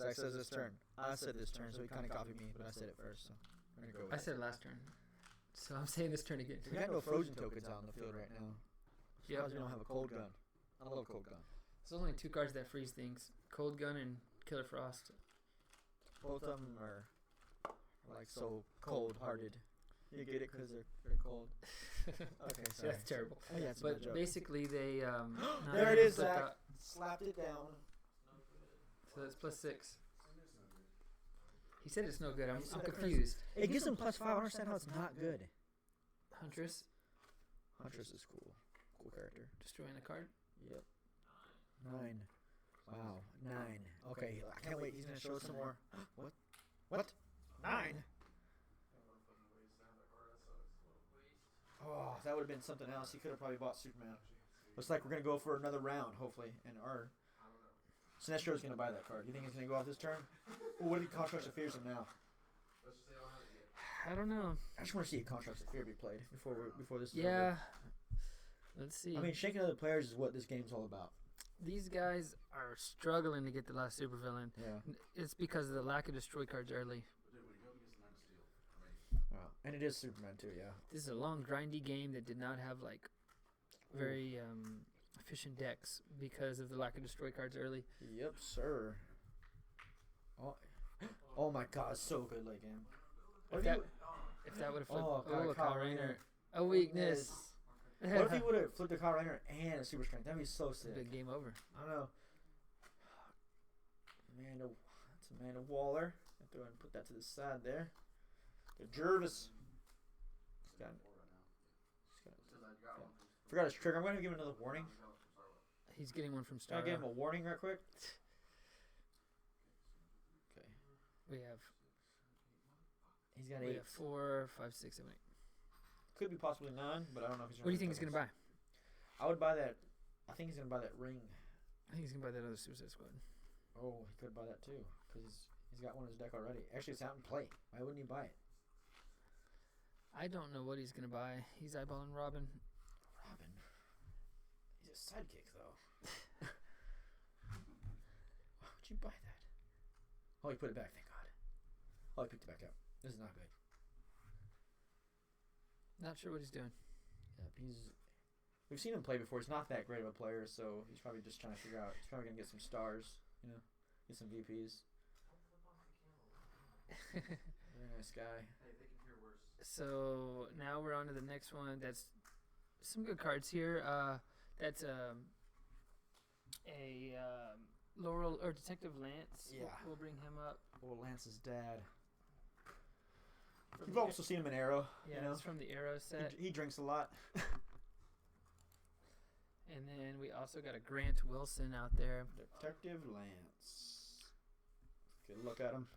Zach says this turn. I said this turn, so he kind of copied me, but I said it first. So I'm gonna go. With I said last turn. So I'm saying this turn again. we got no frozen tokens out in the field right now. Yep. Because we don't have a cold gun. I love cold gun. There's only 2 cards that freeze things: Cold Gun and Killer Frost. Both of them are like so cold-hearted. You get it because they're cold. Okay, sorry. That's terrible. Oh, yeah, it's a bad But joke. basically, they no, There it they is, flip Zach. out. Slapped it down. So that's +6. He said it's no good. I'm said it confused. It gives him +5. I don't understand how it's not good. Huntress Huntress is cool. Cool character. destroying a card. Yep. 9. Wow. 9. Okay, I can't wait. He's gonna show us some more. What? What? 9. Oh, that would have been something else. He could have probably bought Superman. Looks like we're gonna go for another round, hopefully, and our Sinestro's gonna buy that card. You think he's gonna go out this turn? Well, what if he Contracts of Fears him now? I don't know. I just want to see a Contracts of Fear be played before this is Yeah. over. Let's see. I mean, shaking other players is what this game's all about. These guys are struggling to get the last supervillain. Yeah. It's because of the lack of destroy cards early. Wow. And it is Superman too, yeah. This is a long, grindy game that did not have like very efficient decks because of the lack of destroy cards early. Yep, sir. Oh my God, it's so good late game. If that would have flipped, Oh, God, a Kyle Kyle Rayner. Rayner, a weakness. What if he would have flipped the Kyle Rayner and a super strength? That'd be so sick. Big game over. I don't know. That's Amanda Waller. I throw and put that to the side there. The Jervis. Forgot his trigger. I'm going to give him another warning. He's getting one from Can I Star. give him a warning right quick? Okay. We have He's got we 8. have 4, 5, 6, 7, 8. Could be possibly 9, but I don't know if he's What do you think he's gonna buy? I would buy that I think he's gonna buy that ring. I think he's gonna buy that other Suicide Squad. Oh, he could buy that too, because he's got one in his deck already. Actually, it's out in play. Why wouldn't he buy it? I don't know what he's gonna buy. He's eyeballing Robin. Robin. He's a sidekick, though. Why would you buy that? Oh, he put it back. Thank God. Oh, he picked it back up. This is not good. Not sure what he's doing. Yep, we've seen him play before. He's not that great of a player, so he's probably just trying to figure out. He's probably gonna get some stars, get some VPs. Very nice guy. Hey, they can hear worse. So now we're on to the next one. That's some good cards here. That's a Laurel or Detective Lance. Yeah. We'll bring him up. Old Lance's dad. From You've the- also seen him in Arrow. Yeah, it's from the Arrow set. He drinks a lot. And then we also got a Grant Wilson out there. Detective Lance. Good look at him.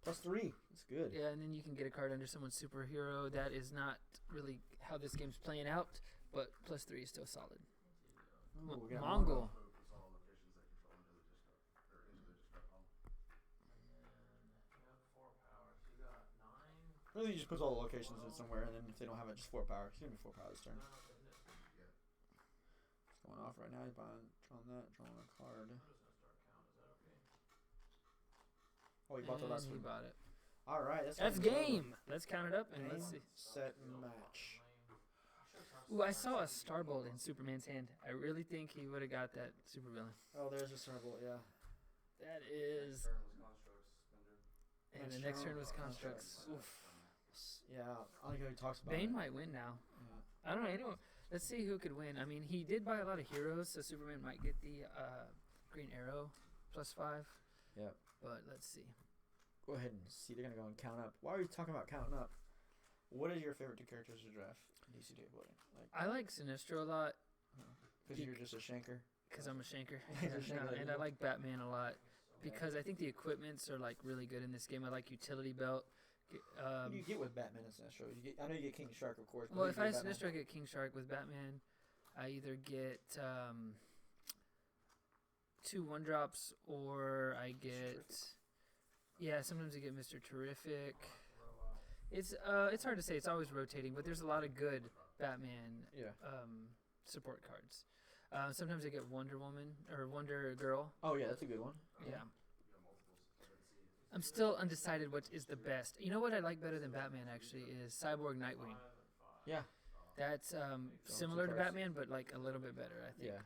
+3. That's good. Yeah, and then you can get a card under someone's superhero. That is not really how this game's playing out, but +3 is still solid. Ooh, we got Mongol. Focus all locations that control into the discard or into the discard pile. And then you have 4 powers. You got 9. Really, he just puts all the locations in somewhere, and then if they don't have it, just 4 power. He's gonna be 4 power this turn. No, isn't it? It's going off right now. He's drawing that, drawing a card. I'm just gonna start count. Is that okay? Oh, he bought the last And he one. bought it. All right, That's game. Let's count it up and let's see. Set, and match. Ooh, I saw a Starbolt in Superman's hand. I really think he would have got that supervillain. Oh, there's a Starbolt, yeah. That is. Turn was constructs, Spender. And the next turn was Constructs. Oof. Yeah, I like how he talks about Bane it. might win now. Yeah. I don't know. Anyone. Let's see who could win. I mean, he did buy a lot of heroes, so Superman might get the Green Arrow +5. Yep. But let's see. Go ahead and see. They're gonna go and count up. Why are you talking about counting up? What is your favorite 2 characters to draft? DCDB. I like Sinestro a lot Because you're just a shanker. because I'm a shanker. You're a shanker. And I like Batman a lot because I think the equipments are like really good in this game. I like Utility Belt. What do you get with Batman and Sinestro? I know you get KingShark, of course. but Well, what if do I you have get with Sinestro, I get KingShark. With Batman, I either get 2 1-drops or I get. Yeah, sometimes I get Mr. Terrific. It's hard to say. It's always rotating, but there's a lot of good Batman Yeah. support cards. Sometimes I get Wonder Woman or Wonder Girl. Oh, yeah, that's a good one. Yeah. I'm still undecided what is the best. You know what I like better than Batman actually is Cyborg Nightwing. Yeah. That's similar to Batman, but like a little bit better, I think. Yeah.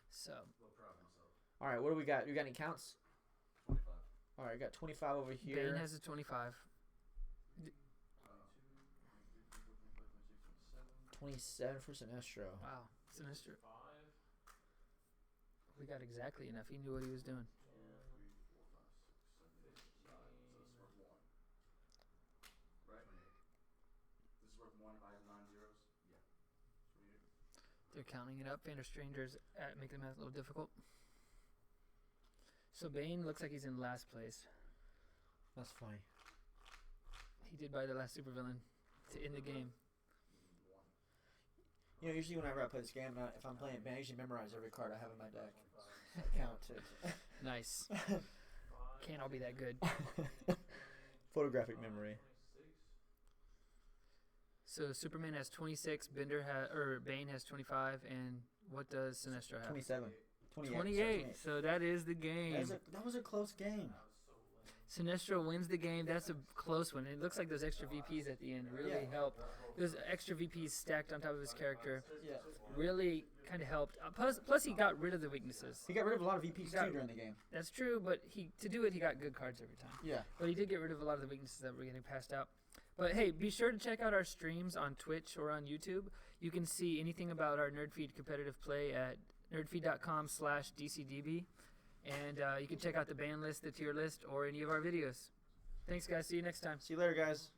So All right, what do we got? You got any counts? 25. All right, I got 25 over here. Bane has a 25. 27 for Sinestro. Wow, Sinestro. We got exactly enough. He knew what he was doing. Right? This is worth 1. I have 9 zeros. Yeah. Sweet. They're counting it up. Vander Strangers make the math a little difficult. So Bane looks like he's in last place. That's funny. He did buy the last supervillain to end the game. Usually whenever I play this game, if I'm playing Bane, I usually memorize every card I have in my deck. Count it. Nice. Can't all be that good. Photographic memory. So Superman has 26, Bane has 25, and what does Sinestro have? 27. 28. 28. So that is the game. That was a close game. Sinestro wins the game. That's a close one. It looks like those extra VPs at the end really helped. Those extra VPs stacked on top of his character Yeah. really kind of helped. Plus, he got rid of the weaknesses. He got rid of a lot of VPs too during the game. That's true, but to do it, he got good cards every time. Yeah. But he did get rid of a lot of the weaknesses that were getting passed out. But hey, be sure to check out our streams on Twitch or on YouTube. You can see anything about our Nerdfeed competitive play at nerdfeed.com/DCDB. And you can check out the band list, the tier list, or any of our videos. Thanks, guys. See you next time. See you later, guys.